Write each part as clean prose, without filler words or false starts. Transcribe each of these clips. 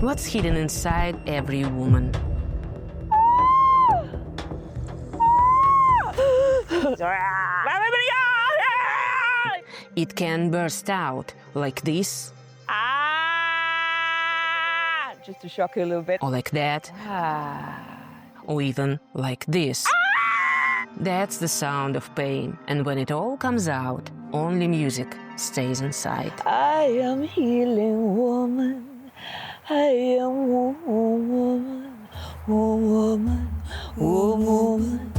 What's hidden inside every woman? It can burst out like this, just to shock you a little bit. or like that, or even like this. That's the sound of pain, and when it all comes out, only music stays inside. I am healing woman. I am woman, woman, woman.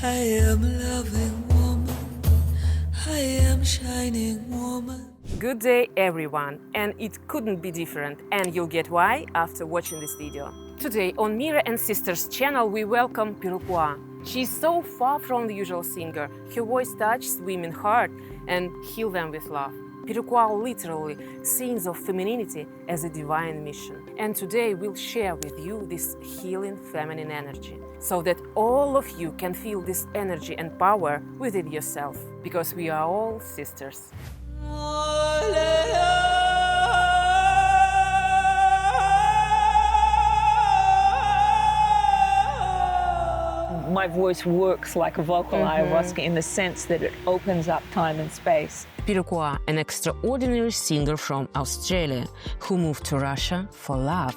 I am loving woman. I am shining woman. Good day, everyone, and it couldn't be different, and you'll get why after watching this video. Today on Mira and Sisters Channel we welcome Peruquois. She's so far from the usual singer. Her voice touches women's heart and heals them with love. Peruquois literally sings of femininity as a divine mission. And today we'll share with you this healing feminine energy, so that all of you can feel this energy and power within yourself, because we are all sisters. My voice works like a vocal ayahuasca in the sense that it opens up time and space. Peruquois, an extraordinary singer from Australia who moved to Russia for love.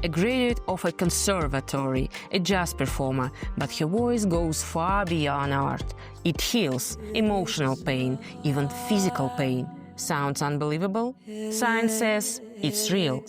A graduate of a conservatory, a jazz performer, but her voice goes far beyond art. It heals emotional pain, even physical pain. Sounds unbelievable? Science says it's real.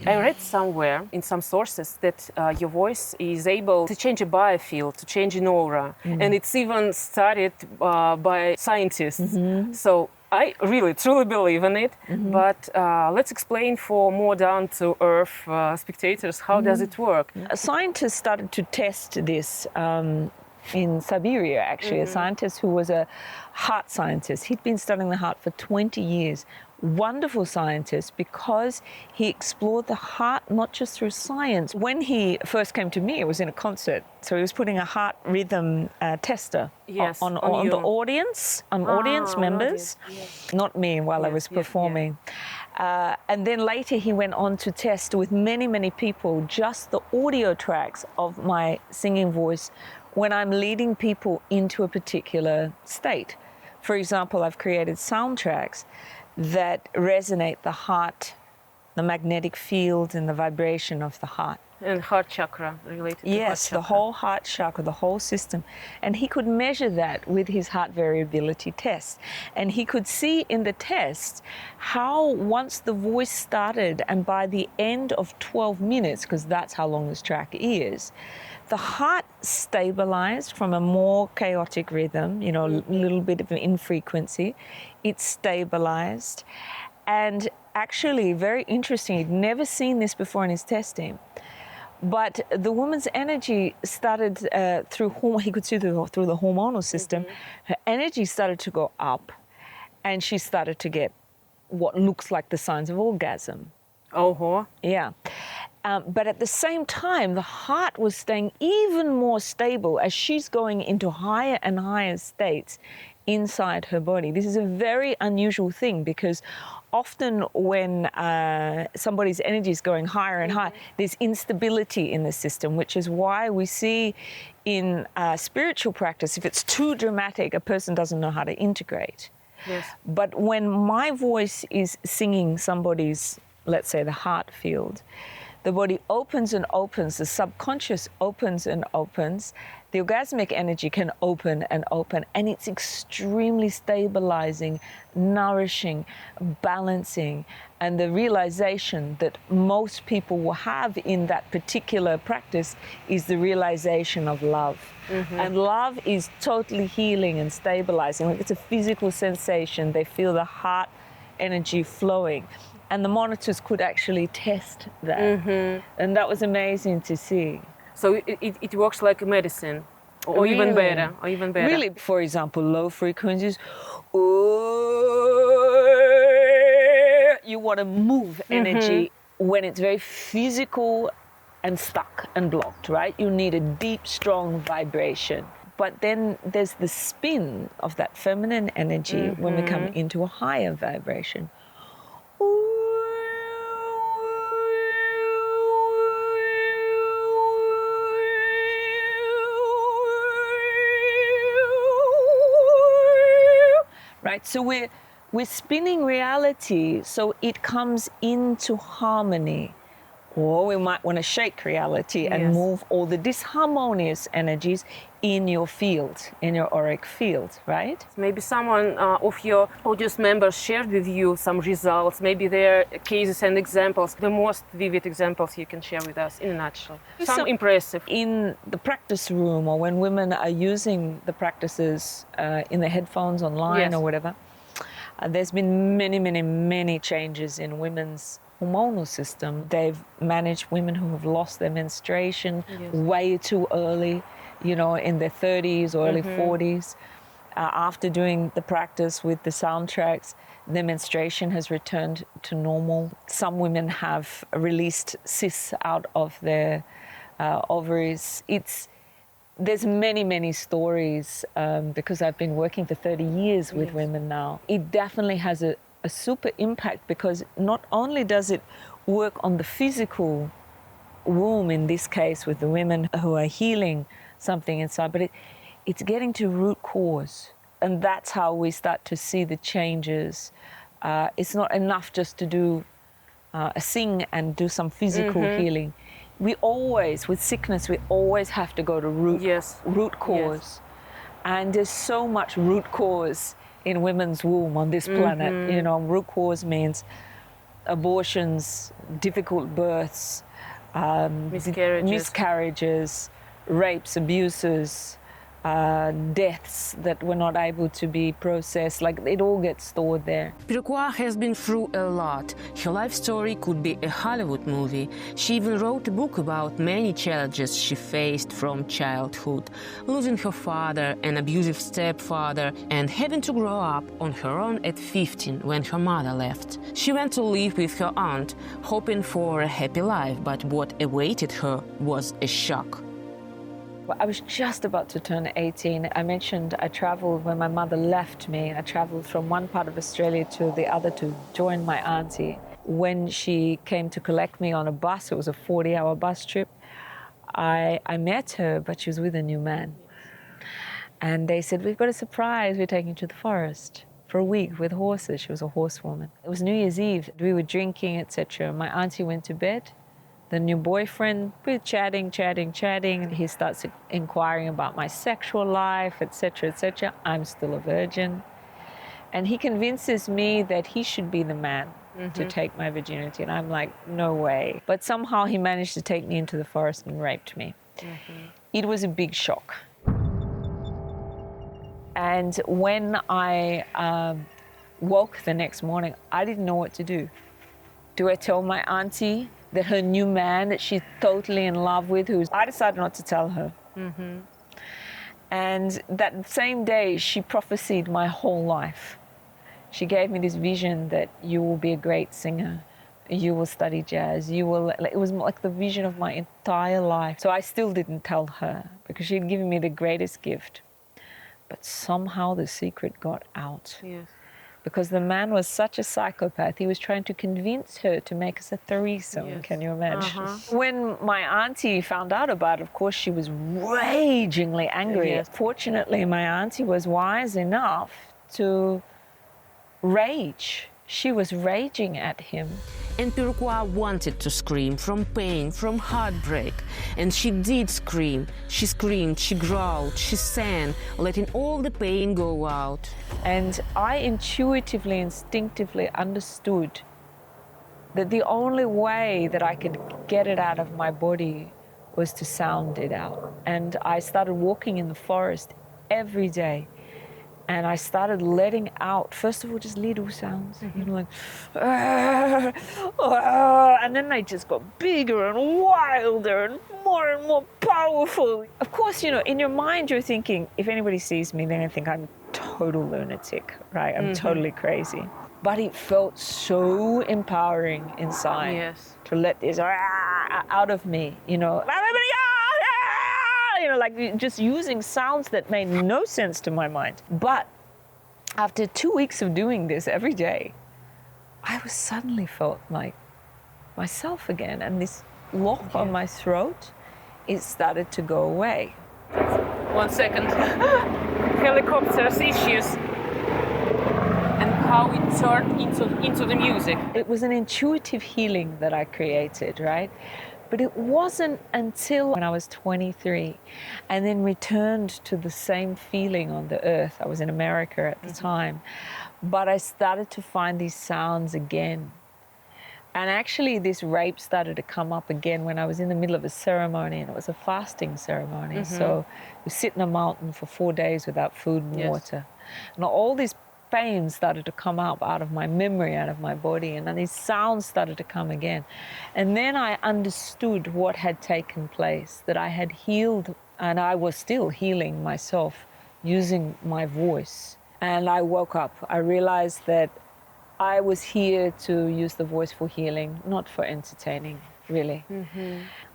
I read somewhere in some sources that your voice is able to change a biofield, to change an aura, and it's even studied by scientists. So I really, truly believe in it, but let's explain for more down-to-earth spectators, how does it work? Scientists started to test this in Siberia, actually. A scientist who was a heart scientist. He'd been studying the heart for 20 years. Wonderful scientist, because he explored the heart not just through science. When he first came to me, it was in a concert. So he was putting a heart rhythm tester on the audience, audience members, not me while I was performing. And then later he went on to test with many, many people just the audio tracks of my singing voice when I'm leading people into a particular state. For example, I've created soundtracks that resonate the heart, the magnetic field and the vibration of the heart. And heart chakra related to yes, heart chakra. The whole heart chakra, the whole system. And he could measure that with his heart variability test. And he could see in the test how once the voice started, and by the end of 12 minutes, because that's how long this track is, the heart stabilized from a more chaotic rhythm, you know, a little bit of an infrequency. It stabilized. And actually, very interesting, he'd never seen this before in his testing. But the woman's energy started he could see through the hormonal system, her energy started to go up, and she started to get what looks like the signs of orgasm. Yeah. But at the same time, the heart was staying even more stable as she's going into higher and higher states inside her body. This is a very unusual thing, because often when somebody's energy is going higher and higher, there's instability in the system, which is why we see in spiritual practice, if it's too dramatic, a person doesn't know how to integrate. Yes. But when my voice is singing somebody's, let's say, the heart field, the body opens and opens, the subconscious opens and opens, the orgasmic energy can open, and it's extremely stabilizing, nourishing, balancing, and the realization that most people will have in that particular practice is the realization of love. And love is totally healing and stabilizing. Like, it's a physical sensation. They feel the heart energy flowing. And the monitors could actually test that. And that was amazing to see. So it works like a medicine, or Really? even better, or even better. Really, for example, low frequencies. You want to move energy when it's very physical and stuck and blocked, right? You need a deep, strong vibration. But then there's the spin of that feminine energy when we come into a higher vibration. right? So we're spinning reality so it comes into harmony. Or we might want to shake reality and move all the disharmonious energies in your field, in your auric field, right? Maybe someone of your audience members shared with you some results, maybe their cases and examples, the most vivid examples you can share with us in a nutshell. Some impressive. In the practice room, or when women are using the practices in the headphones online or whatever, there's been many changes in women's hormonal system. They've managed women who have lost their menstruation way too early, you know, in their 30s or early 40s. After doing the practice with the soundtracks, their menstruation has returned to normal. Some women have released cysts out of their ovaries. There's many stories because I've been working for 30 years with women now. It definitely has a super impact, because not only does it work on the physical womb, in this case with the women who are healing something inside, but it's getting to root cause. And that's how we start to see the changes. It's not enough just to do sing and do some physical healing. We always, with sickness, we always have to go to root cause. And there's so much root cause in women's womb on this planet. You know, root cause means abortions, difficult births, miscarriages, rapes, abuses, deaths that were not able to be processed. Like, it all gets stored there. Peruquois has been through a lot. Her life story could be a Hollywood movie. She even wrote a book about many challenges she faced from childhood, losing her father, an abusive stepfather, and having to grow up on her own at 15 when her mother left. She went to live with her aunt, hoping for a happy life, but what awaited her was a shock. I was just about to turn 18. I mentioned I traveled when my mother left me. I traveled from one part of Australia to the other to join my auntie. When she came to collect me on a bus, it was a 40-hour bus trip, I met her, but she was with a new man. And they said, "We've got a surprise. We're taking you to the forest for a week with horses." She was a horsewoman. It was New Year's Eve. We were drinking, etc. My auntie went to bed. The new boyfriend, we're chatting. He starts inquiring about my sexual life, etc., etc. I'm still a virgin. And he convinces me that he should be the man to take my virginity. And I'm like, no way. But somehow he managed to take me into the forest and raped me. It was a big shock. And when I woke the next morning, I didn't know what to do. Do I tell my auntie that her new man that she's totally in love with, I decided not to tell her. And that same day, she prophesied my whole life. She gave me this vision that you will be a great singer, you will study jazz, it was like the vision of my entire life. So I still didn't tell her, because she'd given me the greatest gift. But somehow the secret got out. Because the man was such a psychopath. He was trying to convince her to make us a threesome. Can you imagine? When my auntie found out about it, of course, she was ragingly angry. Fortunately, my auntie was wise enough to rage. She was raging at him. And Peruquois wanted to scream from pain, from heartbreak. And she did scream. She screamed, she growled, she sang, letting all the pain go out. And I intuitively, instinctively understood that the only way that I could get it out of my body was to sound it out. And I started walking in the forest every day. And I started letting out, first of all, just little sounds, you know, like, and then they just got bigger and wilder and more powerful. Of course, you know, in your mind, you're thinking, if anybody sees me, they're going to think I'm a total lunatic, right? I'm totally crazy. But it felt so empowering inside to let this out of me, you know. You know, like just using sounds that made no sense to my mind. But after 2 weeks of doing this every day, I was suddenly felt like myself again. And this lock on my throat, it started to go away. 1 second. Helicopters issues. how it turned into the music. It was an intuitive healing that I created, right? But it wasn't until when I was 23 and then returned to the same feeling on the earth. I was in America at the time, but I started to find these sounds again. And actually this rape started to come up again when I was in the middle of a ceremony, and it was a fasting ceremony. So we sit in a mountain for 4 days without food and water. And all these pain started to come up out of my memory, out of my body, and then these sounds started to come again. And then I understood what had taken place, that I had healed, and I was still healing myself using my voice. And I woke up. I realized that I was here to use the voice for healing, not for entertaining, really.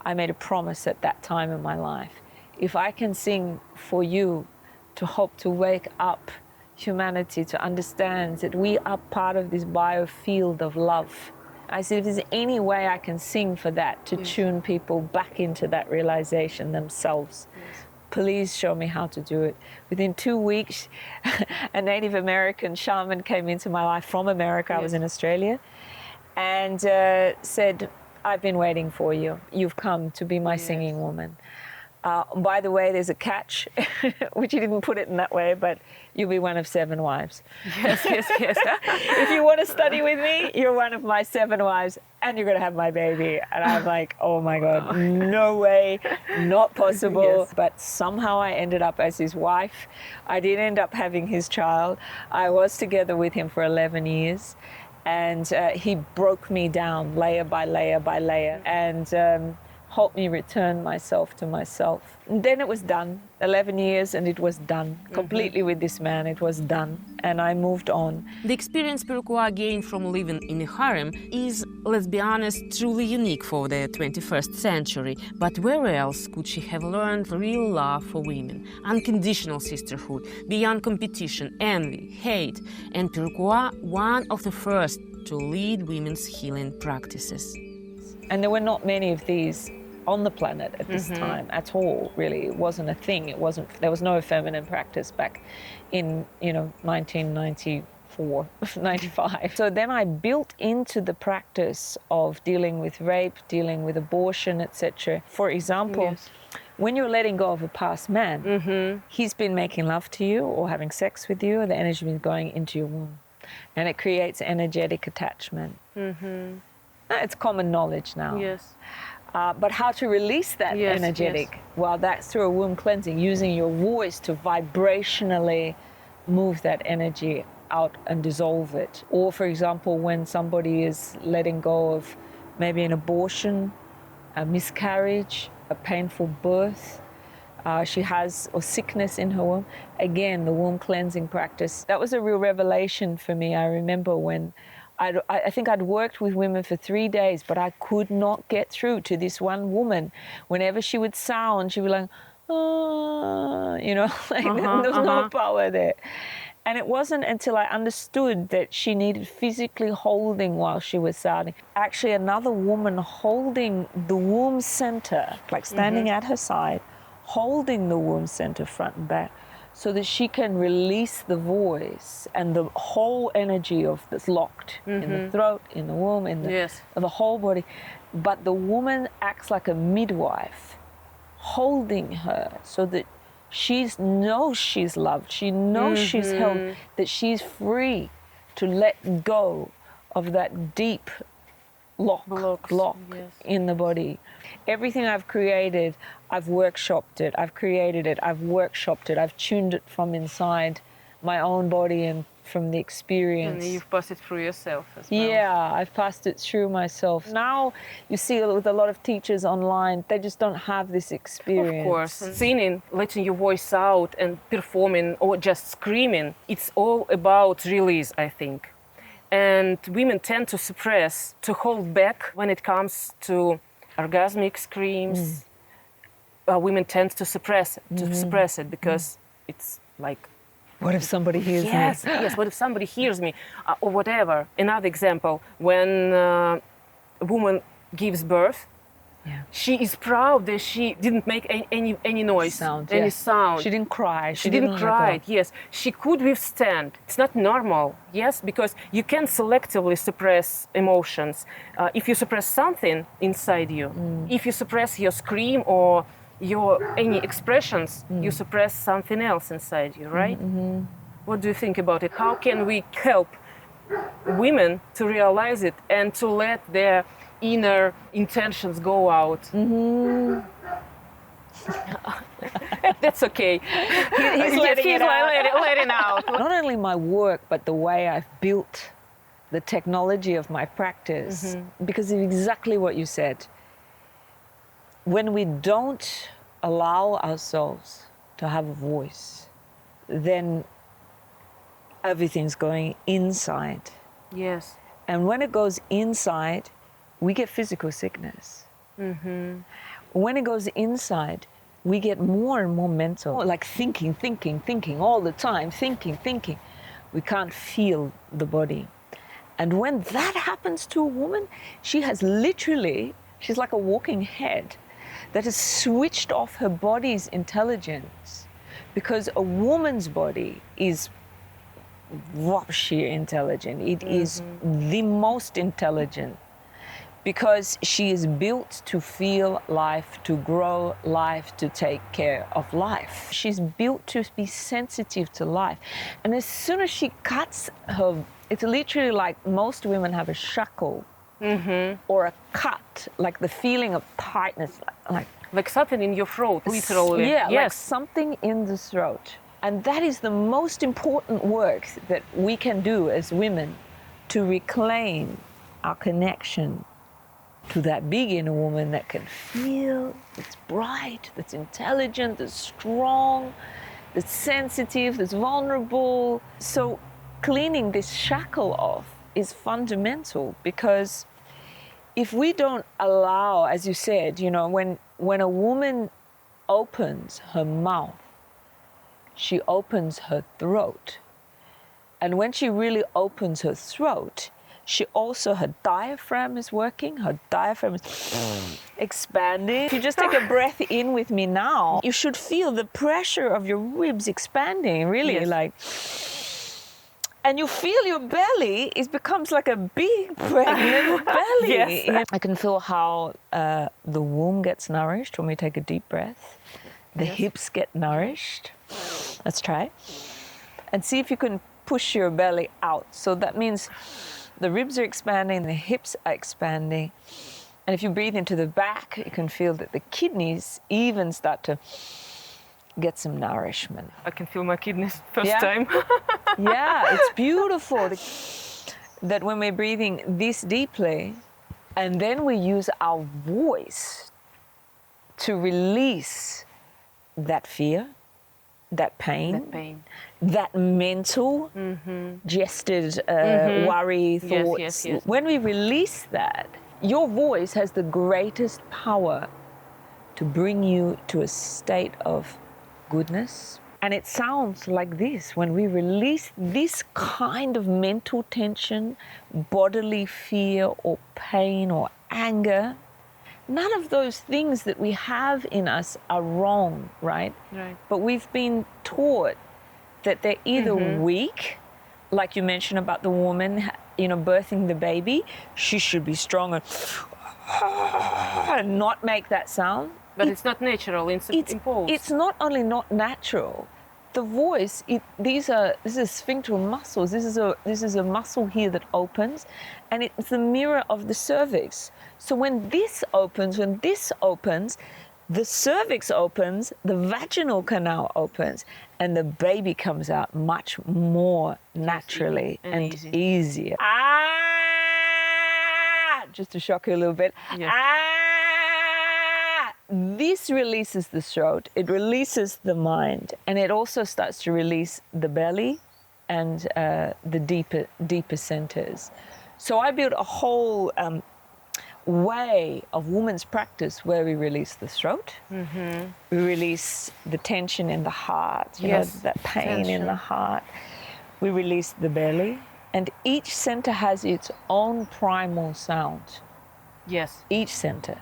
I made a promise at that time in my life. If I can sing for you to hope to wake up humanity to understand that we are part of this biofield of love. I said, if there's any way I can sing for that, to tune people back into that realization themselves, please show me how to do it. Within 2 weeks, a Native American shaman came into my life from America. I was in Australia, and said, I've been waiting for you. You've come to be my singing woman. By the way, there's a catch, which he didn't put it in that way, but you'll be one of 7 wives. Yes. If you want to study with me, you're one of my 7 wives, and you're going to have my baby. And I'm like, oh my God, no way, not possible. But somehow I ended up as his wife. I did end up having his child. I was together with him for 11 years. And he broke me down layer by layer by layer. And helped me return myself to myself. And then it was done. 11 years and it was done. Completely with this man, it was done. And I moved on. The experience Peruquois gained from living in a harem is, let's be honest, truly unique for the 21st century. But where else could she have learned real love for women, unconditional sisterhood, beyond competition, envy, hate, and Peruquois, one of the first to lead women's healing practices. And there were not many of these on the planet at this time at all, really. It wasn't a thing. There was no feminine practice back in, 1994, 95. So then I built into the practice of dealing with rape, dealing with abortion, etc. For example, when you're letting go of a past man, he's been making love to you or having sex with you, the energy is going into your womb. And it creates energetic attachment. It's common knowledge now. But how to release that energetic? Well, that's through a womb cleansing, using your voice to vibrationally move that energy out and dissolve it. Or, for example, when somebody is letting go of maybe an abortion, a miscarriage, a painful birth, she has or sickness in her womb. Again, the womb cleansing practice. That was a real revelation for me. I remember when I think I'd worked with women for 3 days, but I could not get through to this one woman. Whenever she would sound, she would be like, there's no power there. And it wasn't until I understood that she needed physically holding while she was sounding. Actually, another woman holding the womb center, like standing at her side, holding the womb center front and back, so that she can release the voice and the whole energy of that's locked in the throat, in the womb, in the whole body. But the woman acts like a midwife, holding her so that she knows she's loved, she knows she's held, that she's free to let go of that deep lock in the body. Everything I've created, I've workshopped it, I've created it, I've workshopped it, I've tuned it from inside my own body and from the experience. And you've passed it through yourself as well. Yeah, I've passed it through myself. Now you see with a lot of teachers online, they just don't have this experience. Of course. And singing, letting your voice out and performing or just screaming, it's all about release, I think. And women tend to suppress, to hold back when it comes to orgasmic screams. Women tend to suppress it because it's like, what if somebody hears me? Yes, what if somebody hears me? Or whatever. Another example, when a woman gives birth, Yeah. She is proud that she didn't make any noise, any sound. She didn't cry. She didn't cry. Yes, she could withstand. It's not normal. Yes, because you can selectively suppress emotions. If you suppress something inside you, if you suppress your scream or your any expressions, you suppress something else inside you, right? What do you think about it? How can we help women to realize it and to let their inner intentions go out? That's okay. He's letting out. Not only my work, but the way I've built the technology of my practice, because of exactly what you said. When we don't allow ourselves to have a voice, then everything's going inside. Yes. And when it goes inside, we get physical sickness. When it goes inside, we get more and more mental, like thinking all the time, thinking. We can't feel the body. And when that happens to a woman, she has literally, she's like a walking head that has switched off her body's intelligence, because a woman's body is sheer intelligent. It is the most intelligent, because she is built to feel life, to grow life, to take care of life. She's built to be sensitive to life. And as soon as she cuts her, it's literally like most women have a shackle or a cut, like the feeling of tightness, like something in your throat, literally. Yeah, yes. like something in the throat. And that is the most important work that we can do as women, to reclaim our connection to that big inner woman that can feel, that's bright, that's intelligent, that's strong, that's sensitive, that's vulnerable. So cleaning this shackle off is fundamental, because if we don't allow, as you said, you know, when a woman opens her mouth, she opens her throat. And when she really opens her throat, she also, her diaphragm is working, her diaphragm is expanding. If you just take a breath in with me now, you should feel the pressure of your ribs expanding, really, like, and you feel your belly, it becomes like a big pregnant belly. Yes. I can feel how the womb gets nourished when we take a deep breath. The hips get nourished. Let's try. And see if you can push your belly out. So that means the ribs are expanding, the hips are expanding. And if you breathe into the back, you can feel that the kidneys even start to get some nourishment. I can feel my kidneys first time. Yeah, it's beautiful that when we're breathing this deeply, and then we use our voice to release that fear, that pain, that mental, gestured worry, thoughts. Yes. When we release that, your voice has the greatest power to bring you to a state of goodness. And it sounds like this. When we release this kind of mental tension, bodily fear or pain or anger, none of those things that we have in us are wrong, right? Right. But we've been taught that they're either weak, like you mentioned about the woman, you know, birthing the baby, she should be strong and not make that sound. But it's not natural, it's imposed. It's not only not natural, the voice, this is sphincter muscles. This is a muscle here that opens, and it's the mirror of the cervix. So when this opens, the cervix opens, the vaginal canal opens, and the baby comes out much more naturally and easier. Just to shock you a little bit. Yes. This releases the throat, it releases the mind, and it also starts to release the belly and the deeper centers. So I built a whole way of women's practice where we release the throat, we release the tension in the heart, you know, that pain in the heart, we release the belly, and each center has its own primal sound. Yes. Each center.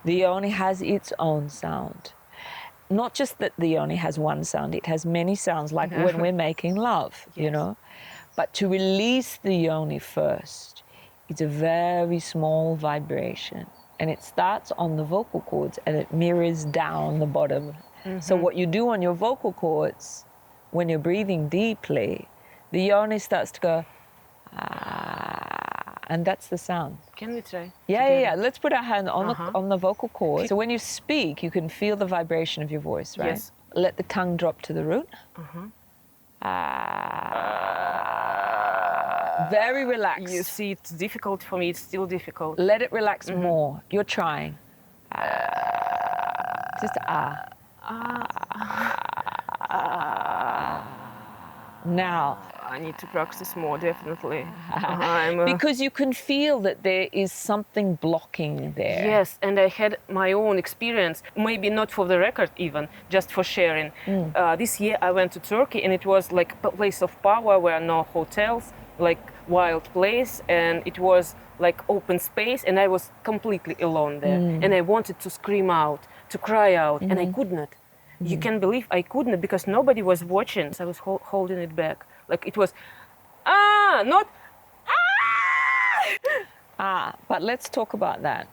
The yoni has its own sound. Not just that the yoni has one sound, it has many sounds, like when we're making love, you know. But to release the yoni first, it's a very small vibration. And it starts on the vocal cords and it mirrors down the bottom. So what you do on your vocal cords, when you're breathing deeply, the yoni starts to go, ah, and that's the sound. Can we try? Yeah. Let's put our hand on the vocal cord. So when you speak, you can feel the vibration of your voice, right? Yes. Let the tongue drop to the root. Very relaxed. You see, it's difficult for me. It's still difficult. Let it relax more. You're trying. Just Now. I need to practice more, definitely. Because you can feel that there is something blocking there. Yes, and I had my own experience, maybe not for the record even, just for sharing. This year I went to Turkey and it was like a place of power where no hotels, like wild place, and it was like open space and I was completely alone there. And I wanted to scream out, to cry out, and I could not. You can believe I couldn't because nobody was watching. So I was holding it back. Like it was, not, But let's talk about that.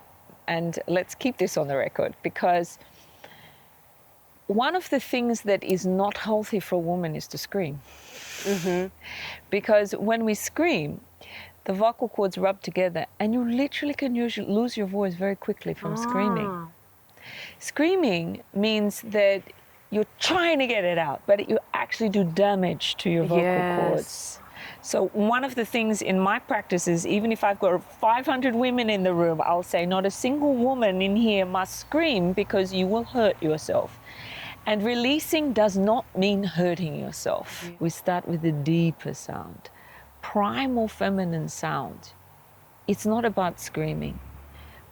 And let's keep this on the record, because one of the things that is not healthy for a woman is to scream. Because when we scream, the vocal cords rub together and you literally can lose your voice very quickly from screaming. Screaming means that you're trying to get it out, but you actually do damage to your vocal cords. So one of the things in my practice is, even if I've got 500 women in the room, I'll say not a single woman in here must scream because you will hurt yourself. And releasing does not mean hurting yourself. We start with the deeper sound, primal feminine sound. It's not about screaming.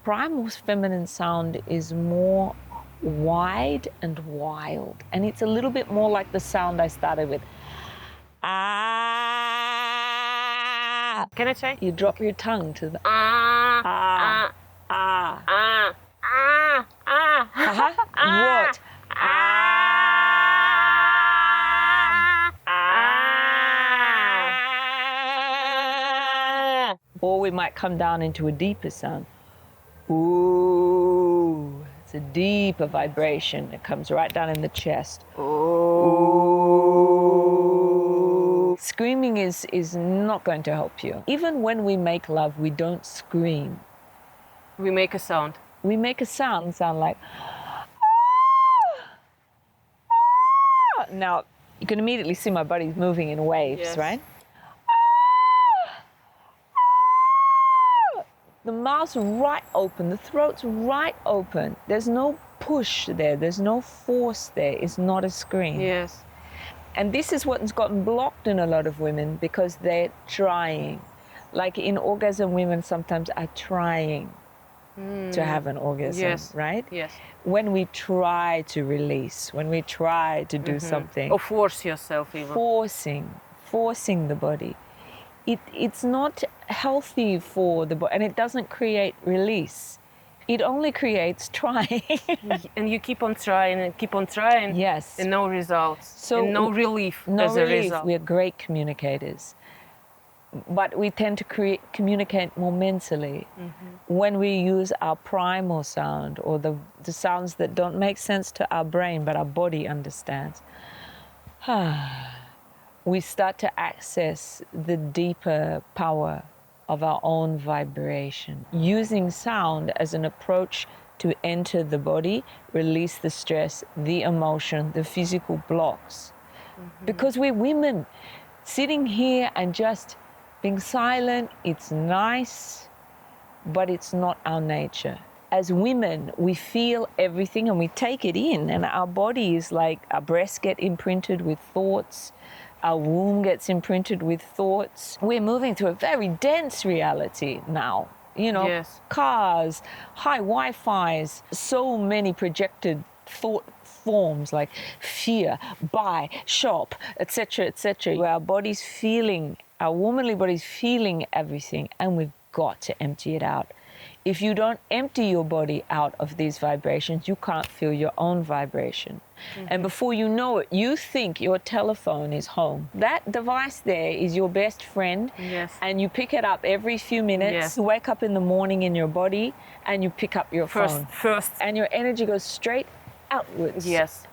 Primal feminine sound is more wide and wild, and it's a little bit more like the sound I started with. Ah. Can I try? You drop your tongue to the What? Or we might come down into a deeper sound. Ooh. It's a deeper vibration. It comes right down in the chest. Ooh. Screaming is not going to help you. Even when we make love, we don't scream. We make a sound. We make a sound like... Now, you can immediately see my body's moving in waves, right? The mouth's right open, the throat's right open. There's no push there, there's no force there. It's not a scream. Yes. And this is what's gotten blocked in a lot of women because they're trying. Like in orgasm, women sometimes are trying to have an orgasm, right? Yes. When we try to release, when we try to do something. Or force yourself even. Forcing the body. It's not healthy for the body, and it doesn't create release. It only creates trying. And you keep on trying and keep on trying. Yes. And no results. And no relief as a result. We're great communicators. But we tend to communicate more mentally when we use our primal sound, or the sounds that don't make sense to our brain but our body understands. We start to access the deeper power of our own vibration. Using sound as an approach to enter the body, release the stress, the emotion, the physical blocks. Because we're women, sitting here and just being silent, it's nice, but it's not our nature. As women, we feel everything and we take it in, and our body is like, our breasts get imprinted with thoughts, our womb gets imprinted with thoughts. We're moving through a very dense reality now. You know, cars, high Wi-Fi's, so many projected thought forms like fear, buy, shop, etc., etc. Where our body's feeling, our womanly body's feeling everything, and we've got to empty it out. If you don't empty your body out of these vibrations, you can't feel your own vibration. And before you know it, you think your telephone is home. That device there is your best friend. Yes. And you pick it up every few minutes. Yes. You wake up in the morning in your body and you pick up your phone. First. And your energy goes straight outwards. Yes.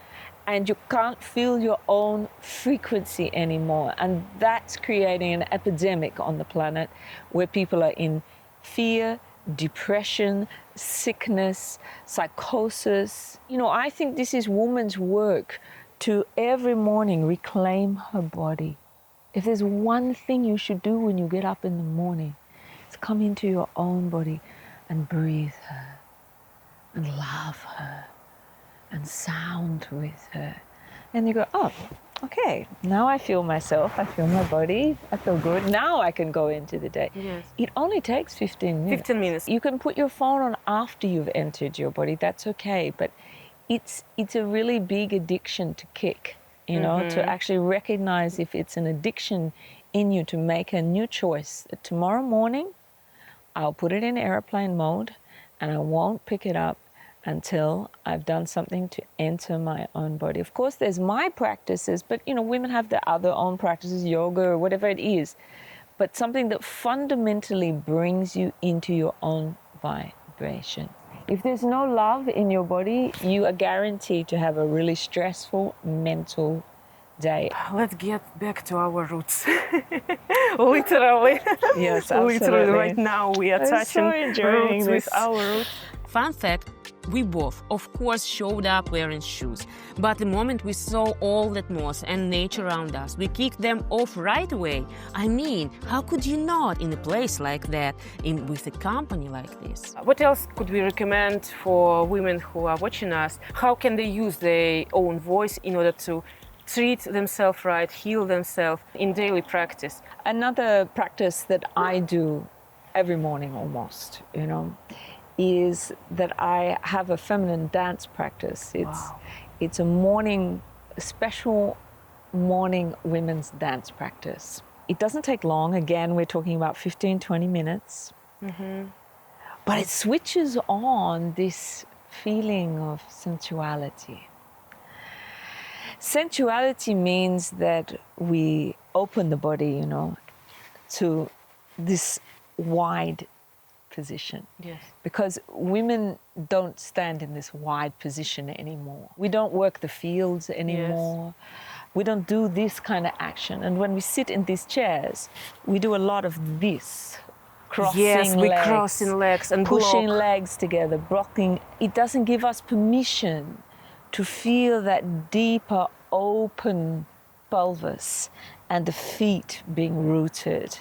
And you can't feel your own frequency anymore. And that's creating an epidemic on the planet where people are in fear, depression, sickness, psychosis. You know, I think this is woman's work to every morning reclaim her body. If there's one thing you should do when you get up in the morning, it's come into your own body and breathe her and love her and sound with her. And you go, oh, okay, now I feel myself, I feel my body, I feel good. Now I can go into the day. Yes. It only takes 15 minutes. 15 minutes. You can put your phone on after you've entered your body, that's okay, but it's a really big addiction to kick, you know, to actually recognize if it's an addiction in you, to make a new choice. Tomorrow morning, I'll put it in airplane mode and I won't pick it up until I've done something to enter my own body. Of course, there's my practices, but, you know, women have their other own practices, yoga or whatever it is, but something that fundamentally brings you into your own vibration. If there's no love in your body, you are guaranteed to have a really stressful mental day. Let's get back to our roots. Literally. Yes, absolutely. Literally, right now we are touching roots with our roots. Fun fact, we both, of course, showed up wearing shoes. But the moment we saw all that moss and nature around us, we kicked them off right away. I mean, how could you not in a place like that, with a company like this? What else could we recommend for women who are watching us? How can they use their own voice in order to treat themselves right, heal themselves in daily practice? Another Practice that I do every morning almost, you know, is that I have a feminine dance practice. It's a special morning women's dance practice. It doesn't take long. Again, we're talking about 15, 20 minutes. But it switches on this feeling of sensuality. Sensuality means that we open the body, you know, to this wide position. Yes. Because women don't stand in this wide position anymore. We don't work the fields anymore. Yes. We don't do this kind of action. And when we sit in these chairs, we do a lot of this. Crossing legs and pushing legs together, blocking. It doesn't give us permission to feel that deeper, open pelvis and the feet being rooted.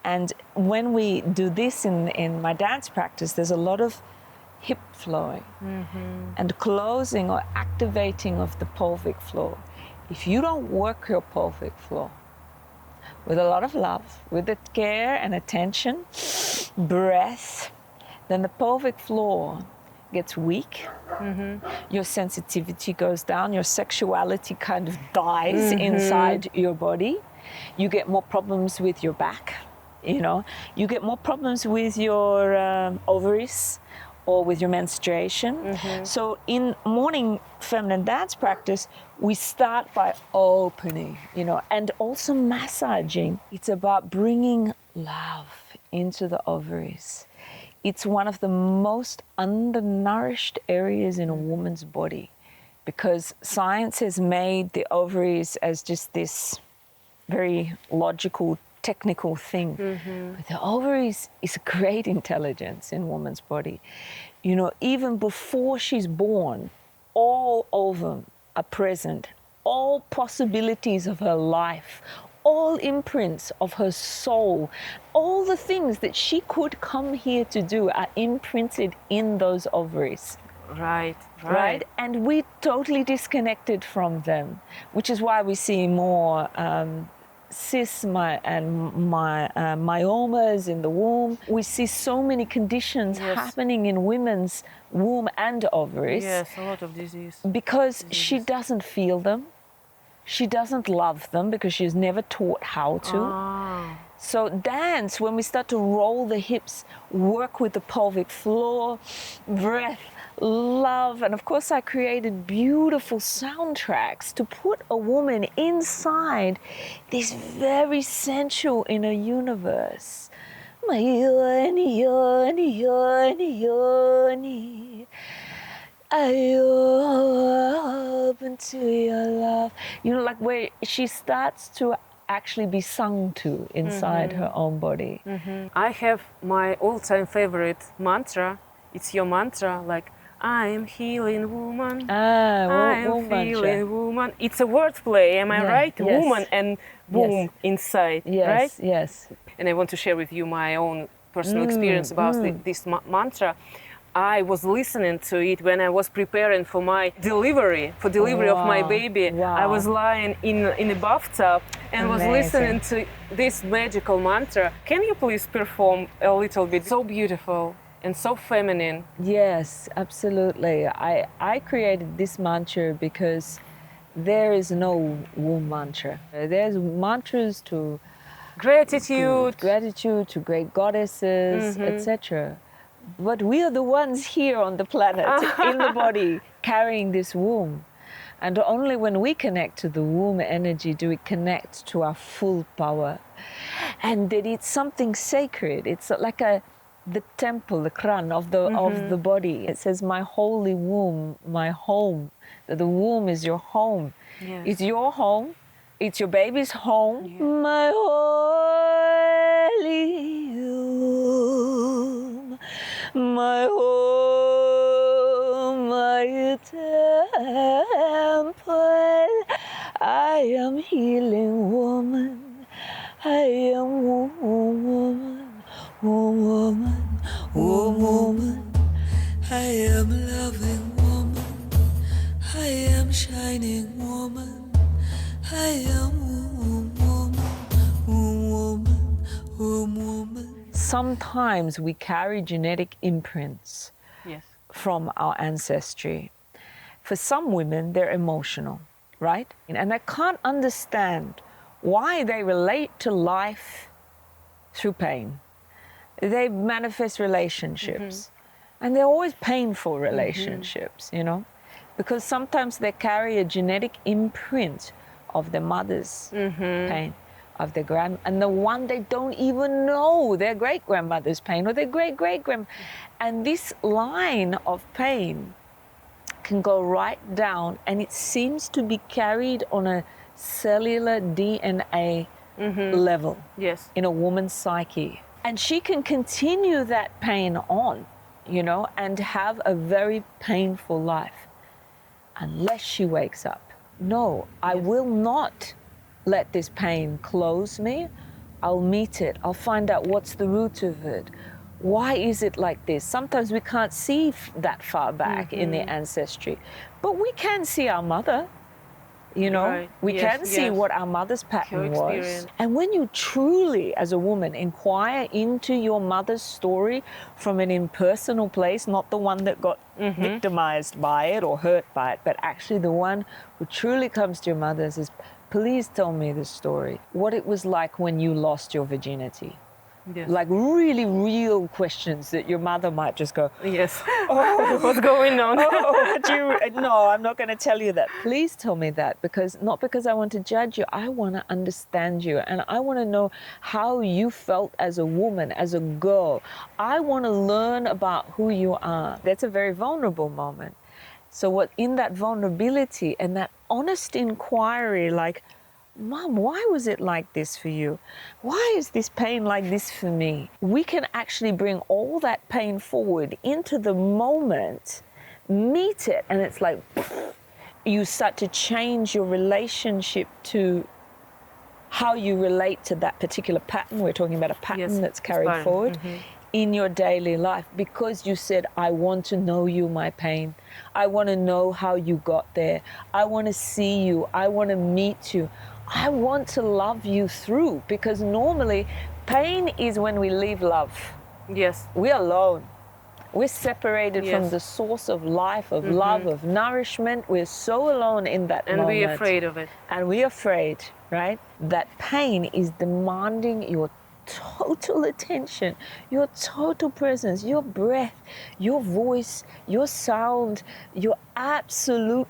And when we do this in my dance practice, there's a lot of hip flowing and closing or activating of the pelvic floor. If you don't work your pelvic floor with a lot of love, with the care and attention, breath, then the pelvic floor gets weak, your sensitivity goes down, your sexuality kind of dies inside your body. You get more problems with your back. You know, you get more problems with your ovaries or with your menstruation. So in morning feminine dance practice, we start by opening, you know, and also massaging. It's about bringing love into the ovaries. It's one of the most undernourished areas in a woman's body because science has made the ovaries as just this very logical technical thing. But the ovaries is a great intelligence in woman's body. You know, even before she's born, all ovum are present, all possibilities of her life, all imprints of her soul, all the things that she could come here to do are imprinted in those ovaries. Right? And we're totally disconnected from them, which is why we see more cysts and myomas in the womb. We see so many conditions happening in women's womb and ovaries. Yes, a lot of disease. Because she doesn't feel them. She doesn't love them because she's never taught how to. So dance, when we start to roll the hips, work with the pelvic floor, breath, love. And of course I created beautiful soundtracks to put a woman inside this very sensual inner universe. My yoni, yoni, yoni, yoni. I open to your love. You know, like where she starts to actually be sung to inside her own body. I have my all-time favorite mantra. It's your mantra, like, I'm healing woman. I'm feeling woman. It's a wordplay, am I right? Yes. Woman and boom inside, right? Yes. And I want to share with you my own personal experience about this mantra. I was listening to it when I was preparing for my delivery, of my baby. Wow. I was lying in a bathtub and was listening to this magical mantra. Can you please perform a little bit? So beautiful and so feminine. Yes, absolutely. I created this mantra because there is no womb mantra. There's mantras to Gratitude, to great goddesses, etc. But we are the ones here on the planet, in the body, carrying this womb. And only when we connect to the womb energy do we connect to our full power. And that it's something sacred. It's like the temple, the kran of the body. It says, my holy womb, my home. That the womb is your home. Yes. It's your home. It's your baby's home. Yeah. My holy womb, my home, my temple. I am healing woman. I am woman, woman, woman. I am loving woman. I am shining woman. I am woman. Sometimes we carry genetic imprints from our ancestry. For some women, they're emotional, right? And I can't understand why they relate to life through pain. They manifest relationships, and they're always painful relationships, you know, because sometimes they carry a genetic imprint of their mother's pain, of their and the one they don't even know, their great-grandmother's pain or their great-great-grand. And this line of pain can go right down, and it seems to be carried on a cellular DNA level in a woman's psyche. And she can continue that pain on, you know, and have a very painful life unless she wakes up. No, I will not let this pain close me. I'll meet it. I'll find out what's the root of it. Why is it like this? Sometimes we can't see that far back in the ancestry, but we can see our mother. You know, we can see what our mother's pattern was. And when you truly, as a woman, inquire into your mother's story from an impersonal place, not the one that got victimized by it or hurt by it, but actually the one who truly comes to your mother and says, please tell me the story, what it was like when you lost your virginity. Like really real questions that your mother might just go, oh, what's going on? No, I'm not going to tell you that. Please tell me that, because not because I want to judge you, I want to understand you, and I want to know how you felt as a woman, as a girl. I want to learn about who you are. That's a very vulnerable moment. So what in that vulnerability and that honest inquiry, like, Mom, why was it like this for you? Why is this pain like this for me? We can actually bring all that pain forward into the moment, meet it, and it's like you start to change your relationship to how you relate to that particular pattern. We're talking about a pattern that's carried forward in your daily life, because you said, I want to know you, my pain. I want to know how you got there. I want to see you. I want to meet you. I want to love you through, because normally pain is when we leave love. We're alone. We're separated from the source of life, of love, of nourishment. We're so alone in that moment. And we're afraid of it. And we're afraid, right? That pain is demanding your total attention, your total presence, your breath, your voice, your sound, your absolute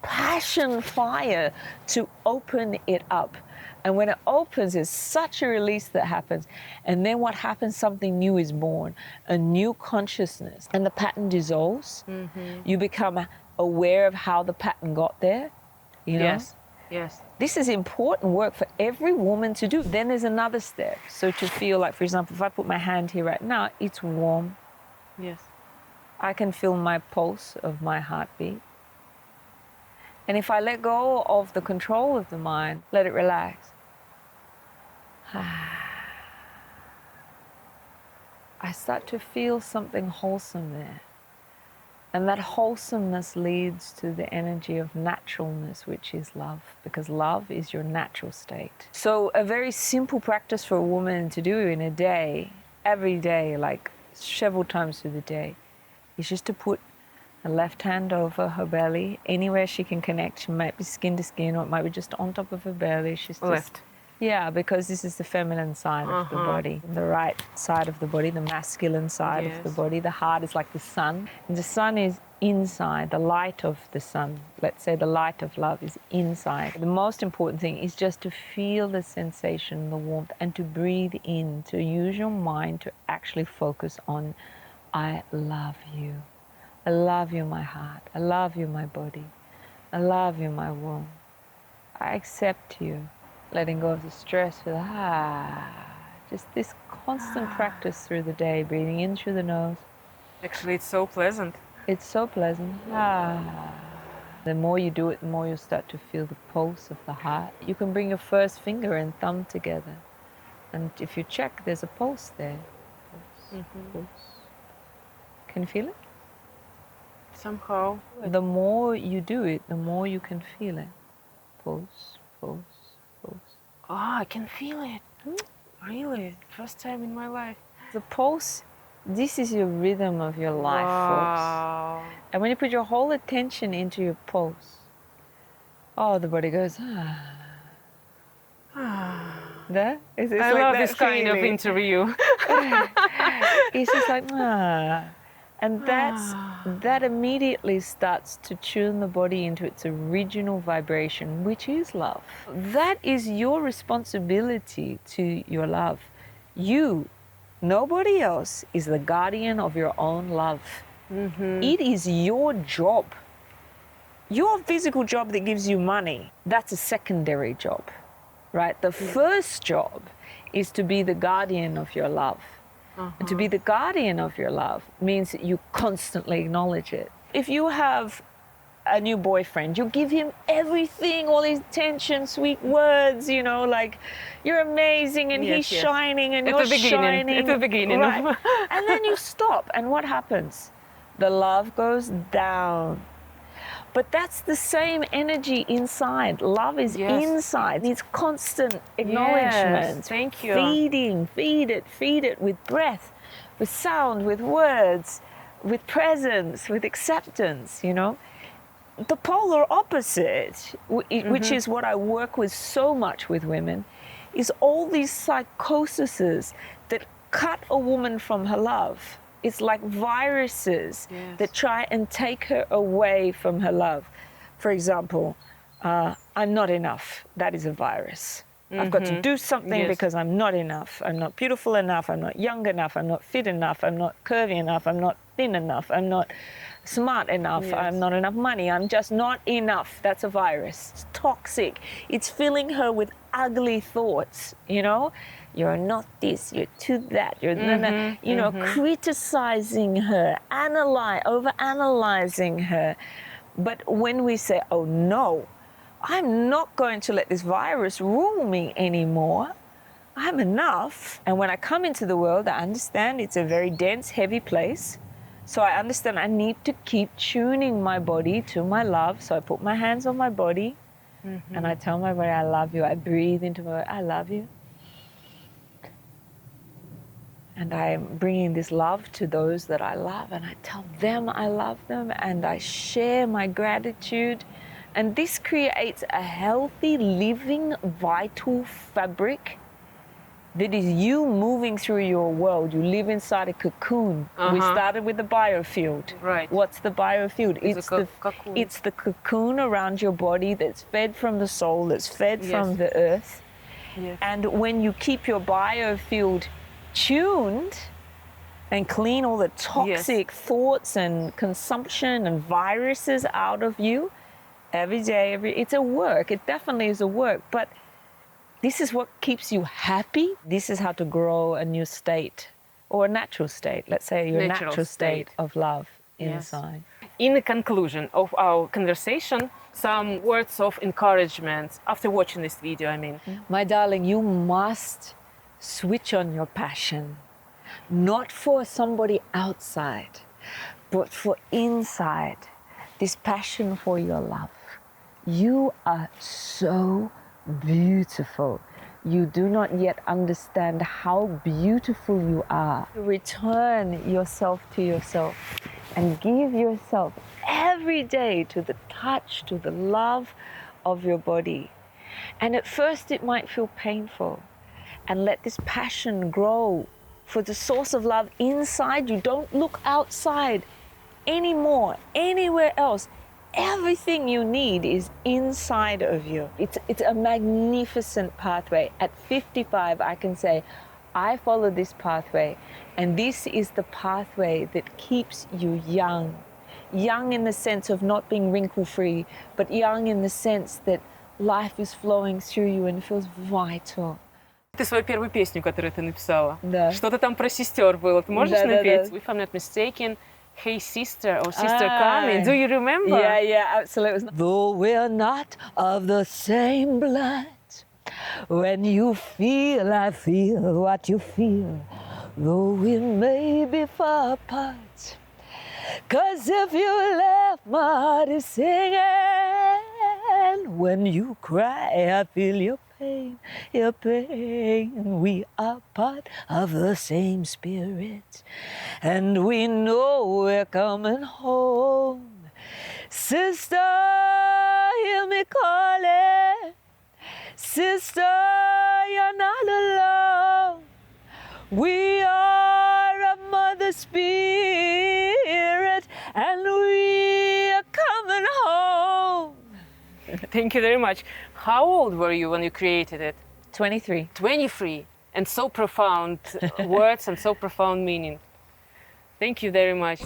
passion fire to open it up. And when it opens, there's such a release that happens. And then what happens? Something new is born, a new consciousness. And the pattern dissolves. You become aware of how the pattern got there. You know? Yes, yes. This is important work for every woman to do. Then there's another step. So to feel like, for example, if I put my hand here right now, it's warm. Yes. I can feel my pulse of my heartbeat. And if I let go of the control of the mind, let it relax, I start to feel something wholesome there. And that wholesomeness leads to the energy of naturalness, which is love, because love is your natural state. So a very simple practice for a woman to do in a day, every day, like several times through the day, is just to put her left hand over her belly, anywhere she can connect. She might be skin to skin, or it might be just on top of her belly. She's just, Left. yeah, because this is the feminine side of the body. The right side of the body, the masculine side of the body. The heart is like the sun. And the sun is inside, the light of the sun. Let's say the light of love is inside. The most important thing is just to feel the sensation, the warmth, and to breathe in, to use your mind to actually focus on, I love you. I love you, my heart. I love you, my body. I love you, my womb. I accept you. Letting go of the stress with just this constant practice through the day, breathing in through the nose. Actually, it's so pleasant. It's so pleasant. The more you do it, the more you'll start to feel the pulse of the heart. You can bring your first finger and thumb together. And if you check, there's a pulse there. Pulse, pulse. Can you feel it? Somehow. The more you do it, the more you can feel it. Pulse, pulse. Oh, I can feel it. Really? First time in my life. The pulse, this is your rhythm of your life, folks. And when you put your whole attention into your pulse, the body goes, There? It's I like love that this kind of feeling. interview. It's just like, And that immediately starts to tune the body into its original vibration, which is love. That is your responsibility to your love. You, nobody else, is the guardian of your own love. It is your job. Your physical job that gives you money, that's a secondary job, right? The first job is to be the guardian of your love. And to be the guardian of your love means that you constantly acknowledge it. If you have a new boyfriend, you give him everything, all his attention, sweet words, like you're amazing and he's shining and you're shining. At the beginning. Right. And then you stop, and what happens? The love goes down. But that's the same energy inside. Love is inside. It's constant acknowledgement. Yes, thank you. Feed it with breath, with sound, with words, with presence, with acceptance, The polar opposite, which is what I work with so much with women, is all these psychoses that cut a woman from her love. It's like viruses that try and take her away from her love. For example, I'm not enough. That is a virus. I've got to do something because I'm not enough. I'm not beautiful enough. I'm not young enough. I'm not fit enough. I'm not curvy enough. I'm not thin enough. I'm not smart enough. I'm not enough money. I'm just not enough. That's a virus. It's toxic. It's filling her with ugly thoughts, You're not this, you're too that, you're criticizing her, over-analyzing her. But when we say, oh no, I'm not going to let this virus rule me anymore. I'm enough. And when I come into the world, I understand it's a very dense, heavy place. So I understand I need to keep tuning my body to my love. So I put my hands on my body and I tell my body, I love you. I breathe into my body, I love you. And I'm bringing this love to those that I love, and I tell them I love them, and I share my gratitude. And this creates a healthy, living, vital fabric that is you moving through your world. You live inside a cocoon. We started with the biofield. Right. What's the biofield? It's a cocoon. It's the cocoon around your body that's fed from the soul, that's fed from the earth. Yes. And when you keep your biofield tuned and clean all the toxic thoughts and consumption and viruses out of you every day, it's a work. It definitely is a work. But this is what keeps you happy. This is how to grow a new state or a natural state. Let's say your natural state of love inside. In the conclusion of our conversation, some words of encouragement after watching this video, I mean. My darling, you must switch on your passion, not for somebody outside, but for inside. This passion for your love. You are so beautiful. You do not yet understand how beautiful you are. Return yourself to yourself and give yourself every day to the touch, to the love of your body. And at first it might feel painful. And let this passion grow for the source of love inside you. Don't look outside anymore, anywhere else. Everything you need is inside of you. It's a magnificent pathway. At 55, I can say, I follow this pathway, and this is the pathway that keeps you young. Young in the sense of not being wrinkle-free, but young in the sense that life is flowing through you and feels vital. Ты свою первую песню, которую ты написала. Да. Что-то там про сестер было. Ты можешь напеть? Да. If I'm not mistaken, Hey Sister or Sister Coming. Do you remember? Yeah, absolutely. Though we're not of the same blood, when you feel, I feel what you feel, though we may be far apart. 'Cause if you laugh, my heart is singing. When you cry, I feel your pain, your pain. We are part of the same spirit, and we know we're coming home. Sister, hear me calling. Sister, you're not alone. We are a mother spirit, and we are coming home. Thank you very much. How old were you when you created it? 23. 23. And so profound words and so profound meaning. Thank you very much.